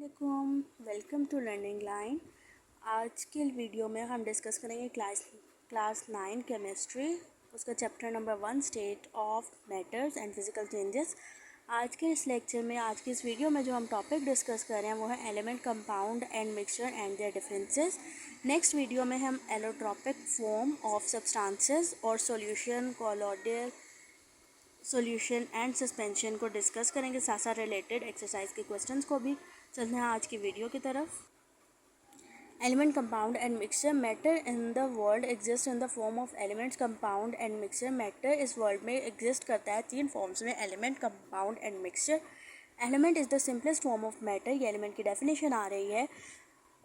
अस्सलाम, welcome to learning line. आज के वीडियो में हम डिस्कस करेंगे क्लास 9 केमिस्ट्री, उसका chapter number 1 state of matters and physical changes. आज के इस लेक्चर में, आज की इस वीडियो में जो हम टॉपिक डिस्कस कर रहे हैं वो है element, compound and mixture and there differences. Next video में हम एलोट्रॉपिक फॉर्म ऑफ सब्सटेंसेस और solution, colloidal solution and suspension को डिस्कस करेंगे, साथ साथ रिलेटेड एक्सरसाइज के क्वेश्चंस को भी। चलते हैं आज की वीडियो की तरफ। Element, compound and mixture. Matter in the world exist in the form of elements, compound and mixture. Matter इस वर्ल्ड में एग्जिस्ट करता है 3 फॉर्म्स में, element, compound and mixture. Element is the simplest form of matter, ये element की definition आ रही है।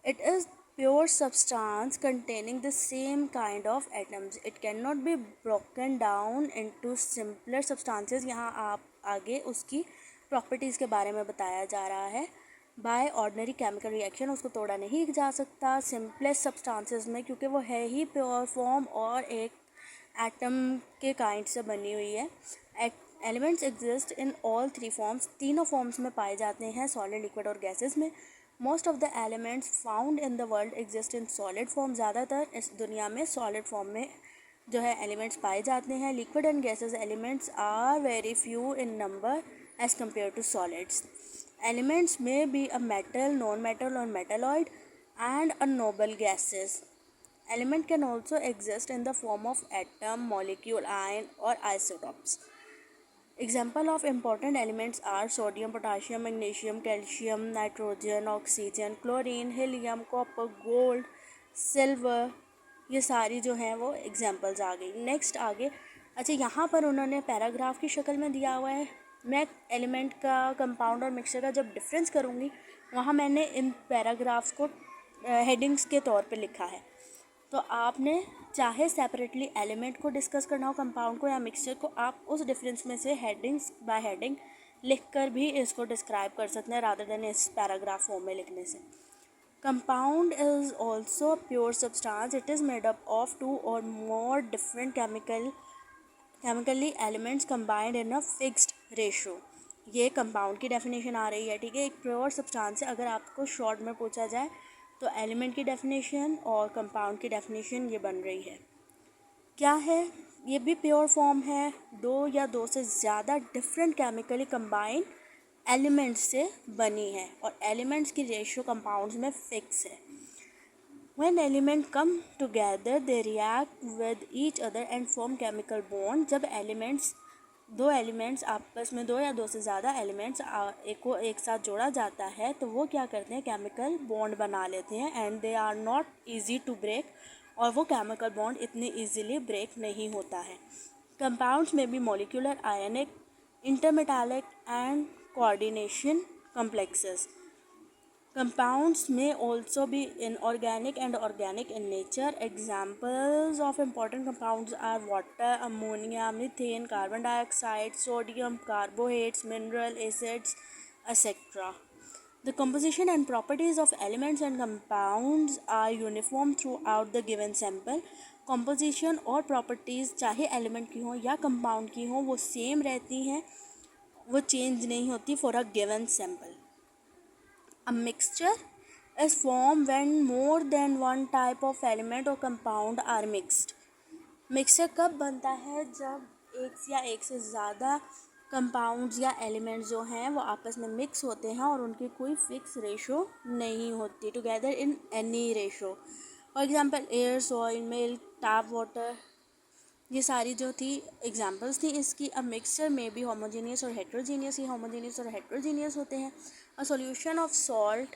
It is pure substance containing the same kind of atoms. It cannot be broken down into simpler substances. यहाँ आप आगे उसकी properties के बारे में बताया जा रहा है। बाय ऑर्डनरी केमिकल रिएक्शन, उसको तोड़ा नहीं जा सकता सिंपलेस्ट सब्सटेंसेस में, क्योंकि वो है ही प्योर फॉर्म और एक एटम के काइंड से बनी हुई है। Elements exist in all 3 forms, तीनों फॉर्म्स में पाए जाते हैं, सॉलिड, लिक्विड और गैसेस में। Most of the elements found in the world exist in solid form, ज़्यादातर इस दुनिया में सॉलिड फॉर्म में जो है एलिमेंट्स पाए जाते हैं। Liquid and gases elements are very few in number as compare to solids. Elements में be a metal, non metal और metalloid and a noble gases. Element can also exist in the form of atom, molecule, ion or isotopes. Example of important elements are sodium, potassium, magnesium, calcium, nitrogen, oxygen, chlorine, helium, copper, gold, silver. ये सारी जो हैं वो examples आ गई। Next आगे, अच्छा यहाँ पर उन्होंने पैराग्राफ की शक्ल में दिया हुआ है। मैं एलिमेंट का, कंपाउंड और मिक्सचर का जब डिफरेंस करूँगी वहाँ मैंने इन पैराग्राफ्स को हेडिंग्स के तौर पे लिखा है। तो आपने चाहे सेपरेटली एलिमेंट को डिस्कस करना हो, कंपाउंड को या मिक्सचर को, आप उस डिफरेंस में से हेडिंग्स बाय हेडिंग लिखकर भी इसको डिस्क्राइब कर सकते हैं, रादर देन इस पैराग्राफ फॉर्म में लिखने से। Compound is also pure substance, it is made up of 2 or more different chemically elements combined in a fixed ratio. ये कंपाउंड की डेफिनेशन आ रही है, ठीक है। एक प्योर सब्सटेंस है, अगर आपको शॉर्ट में पूछा जाए तो एलिमेंट की डेफिनेशन और कंपाउंड की डेफिनेशन ये बन रही है। क्या है? ये भी प्योर फॉर्म है, 2 या 2 से ज़्यादा डिफरेंट केमिकली कंबाइंड एलिमेंट्स से बनी है, और एलिमेंट्स की रेशियो कंपाउंड्स में फिक्स है। When elements come together, they react with each other and form chemical bond. जब दो एलिमेंट्स आपस में, 2 या 2 से ज़्यादा एलिमेंट्स को एक साथ जोड़ा जाता है तो वो क्या करते हैं, केमिकल बॉन्ड बना लेते हैं, and they are not easy to break, और वो केमिकल बॉन्ड इतनी ईजीली ब्रेक नहीं होता है। कंपाउंड्स में भी molecular, ionic, intermetallic and coordination complexes. Compounds may also be inorganic and organic in nature. Examples of important compounds are water, ammonia, methane, carbon dioxide, sodium, carbohydrates, mineral acids, etc. The composition and properties of elements and compounds are uniform throughout the given sample. Composition और properties चाहे element की हो या compound की हो वो same रहती हैं, वो change नहीं होती for a given sample. A mixture is formed when more than one type of element or compound are mixed. Mixture कब बनता है? जब एक से ज़्यादा कंपाउंड्स या एलिमेंट्स जो हैं वो आपस में मिक्स होते हैं और उनकी कोई फिक्स रेशो नहीं होती, together in any ratio. For example air, soil, milk, tap water, ये सारी जो थी एग्जांपल्स थी इसकी। अब मिक्सचर में भी होमोजीनियस और हेट्रोजीनियस, ही होमोजीनियस और हेट्रोजीनियस होते हैं। A solution of salt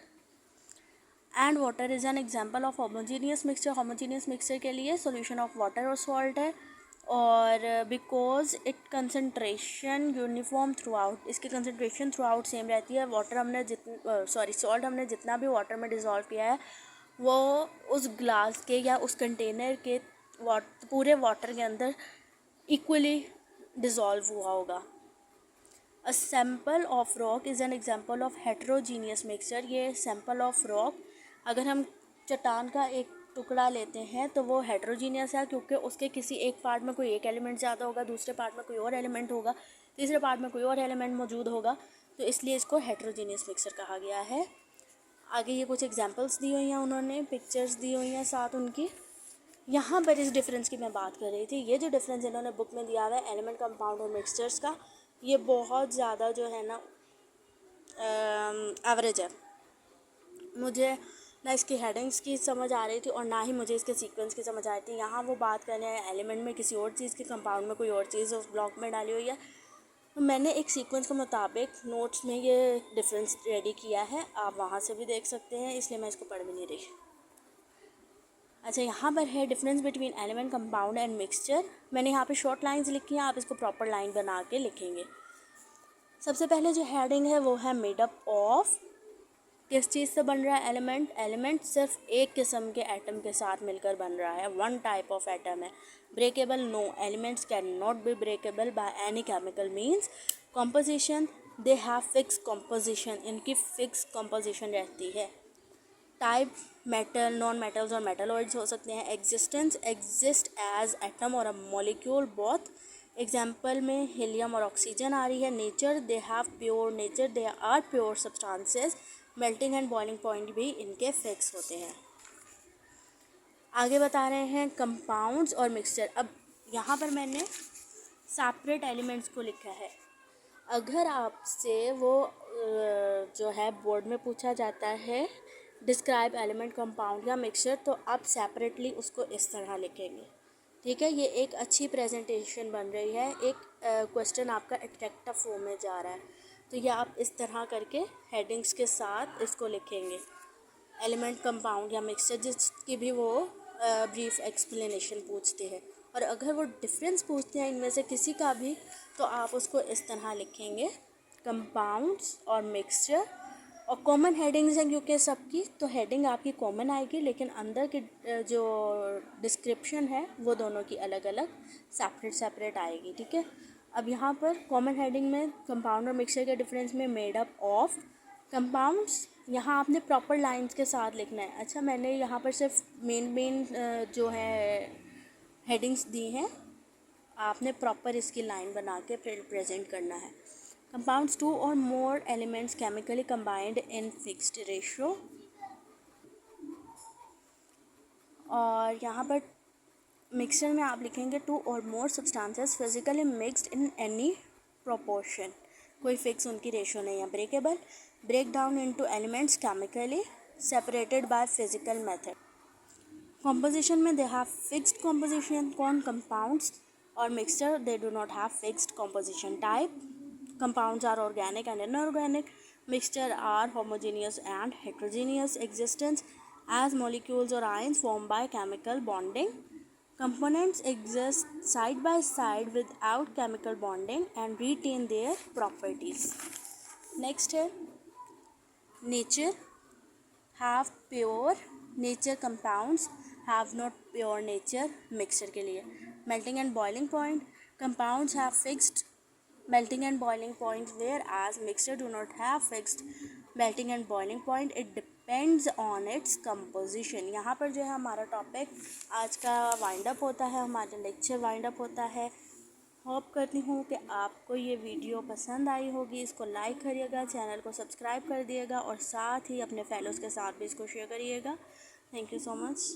and water is an example of homogeneous mixture. Homogeneous mixture के लिए सॉल्यूशन ऑफ वाटर और सॉल्ट है, और because it concentration uniform through out, इसकी कंसनट्रेशन थ्रू आउट सेम रहती है। सॉल्ट हमने जितना भी वाटर में डिज़ोल्व किया है वो उस ग्लास के या उस कंटेनर के पूरे वाटर के अंदर इक्वली डिज़ोल्व हुआ होगा। A sample of rock is an example of heterogeneous mixture. ये सैम्पल ऑफ रॉक, अगर हम चट्टान का एक टुकड़ा लेते हैं तो वो हेट्रोजीनियस है, क्योंकि उसके किसी एक पार्ट में कोई एक एलिमेंट ज़्यादा होगा, दूसरे पार्ट में कोई और एलिमेंट होगा, तीसरे पार्ट में कोई और एलिमेंट मौजूद होगा, तो इसलिए इसको हेट्रोजीनियस मिक्सचर कहा गया है। आगे ये कुछ एग्जांपल्स दी हुई हैं, उन्होंने पिक्चर्स दी हुई हैं साथ उनकी। यहाँ पर इस डिफरेंस की मैं बात कर रही थी। ये जो डिफरेंस इन्होंने बुक में दिया हुआ है एलिमेंट, कंपाउंड और मिक्सचर्स का, ये बहुत ज़्यादा जो है ना एवरेज है। मुझे ना इसकी हेडिंग्स की समझ आ रही थी और ना ही मुझे इसके सीक्वेंस की समझ आ रही थी। यहाँ वो बात कर रहे हैं एलिमेंट में किसी और चीज़ की, कंपाउंड में कोई और चीज़ उस ब्लॉक में डाली हुई है। तो मैंने एक सीक्वेंस के मुताबिक नोट्स में ये डिफरेंस रेडी किया है, आप वहाँ से भी देख सकते हैं, इसलिए मैं इसको पढ़ भी नहीं रही। अच्छा, यहाँ पर है difference between element, compound and mixture. मैंने यहाँ पे शॉर्ट लाइंस लिखी हैं, आप इसको प्रॉपर लाइन बना के लिखेंगे। सबसे पहले जो हेडिंग है वो है मेड अप ऑफ। किस चीज़ से बन रहा है एलिमेंट? एलिमेंट सिर्फ एक किस्म के एटम के साथ मिलकर बन रहा है, वन टाइप ऑफ एटम है। Breakable? No, elements can not be breakable by any chemical means. Composition? They have fix composition, इनकी फिक्स कॉम्पोजिशन रहती है। टाइप? मेटल, नॉन मेटल्स और मेटलॉइड्स हो सकते हैं। एग्जिस्टेंस? एग्जिस्ट एज एटम और a molecule both. Example में helium और ऑक्सीजन आ रही है। Nature? They have pure nature, they are pure substances. Melting and boiling point भी इनके फिक्स होते हैं। आगे बता रहे हैं कंपाउंड्स और मिक्सचर। अब यहाँ पर मैंने सेपरेट एलिमेंट्स को लिखा है। अगर आपसे वो जो है बोर्ड में पूछा जाता है डिस्क्राइब एलिमेंट, कंपाउंड या मिक्सचर, तो आप सेपरेटली उसको इस तरह लिखेंगे। ठीक है, ये एक अच्छी प्रेजेंटेशन बन रही है। एक क्वेश्चन आपका अट्रैक्टिव फॉर्म में जा रहा है, तो ये आप इस तरह करके हेडिंग्स के साथ इसको लिखेंगे। एलिमेंट, कंपाउंड या मिक्सचर, जिसकी भी वो ब्रीफ एक्सप्लेनेशन पूछते हैं। और अगर वो डिफरेंस पूछते हैं इनमें से किसी का भी, तो आप उसको इस तरह लिखेंगे, कंपाउंड्स और मिक्सचर। और कॉमन हेडिंग्स हैं क्योंकि सबकी, तो हेडिंग आपकी कॉमन आएगी, लेकिन अंदर की जो डिस्क्रिप्शन है वो दोनों की अलग अलग सेपरेट सेपरेट आएगी। ठीक है, अब यहाँ पर कॉमन हेडिंग में कंपाउंड और मिक्सचर के डिफरेंस में मेड अप ऑफ। कंपाउंड्स यहाँ आपने प्रॉपर लाइंस के साथ लिखना है। अच्छा, मैंने यहाँ पर सिर्फ मेन जो है हेडिंग्स दी हैं, आपने प्रॉपर इसकी लाइन बना के प्रेजेंट करना है। Compounds, two or more elements chemically combined in fixed ratio. और यहाँ पर मिक्सचर में आप लिखेंगे two or more substances physically mixed in any proportion, कोई फिक्स उनकी रेशियो नहीं है। Breakable? Break down into elements chemically separated by physical method. Composition में दे हैव फिक्स्ड कॉम्पोजिशन। कौन? कंपाउंड्स। और mixture they do not have fixed composition. Type? compounds are organic and inorganic. Mixture are homogeneous and heterogeneous. Existence as molecules or ions formed by chemical bonding. Components exist side by side without chemical bonding and retain their properties. Next है nature. Have pure nature compounds, have not pure nature mixture के लिए. Melting and boiling point. Compounds have fixed melting and boiling point, whereas mixture do not have fixed melting and boiling point. It depends on its composition. यहाँ पर जो है हमारा topic आज का wind up होता है, हमारा लेक्चर वाइंड अप होता है। होप करती हूँ कि आपको ये वीडियो पसंद आई होगी। इसको लाइक करिएगा, चैनल को सब्सक्राइब कर दिएगा और साथ ही अपने फेलोज़ के साथ भी इसको शेयर करिएगा। Thank you so much.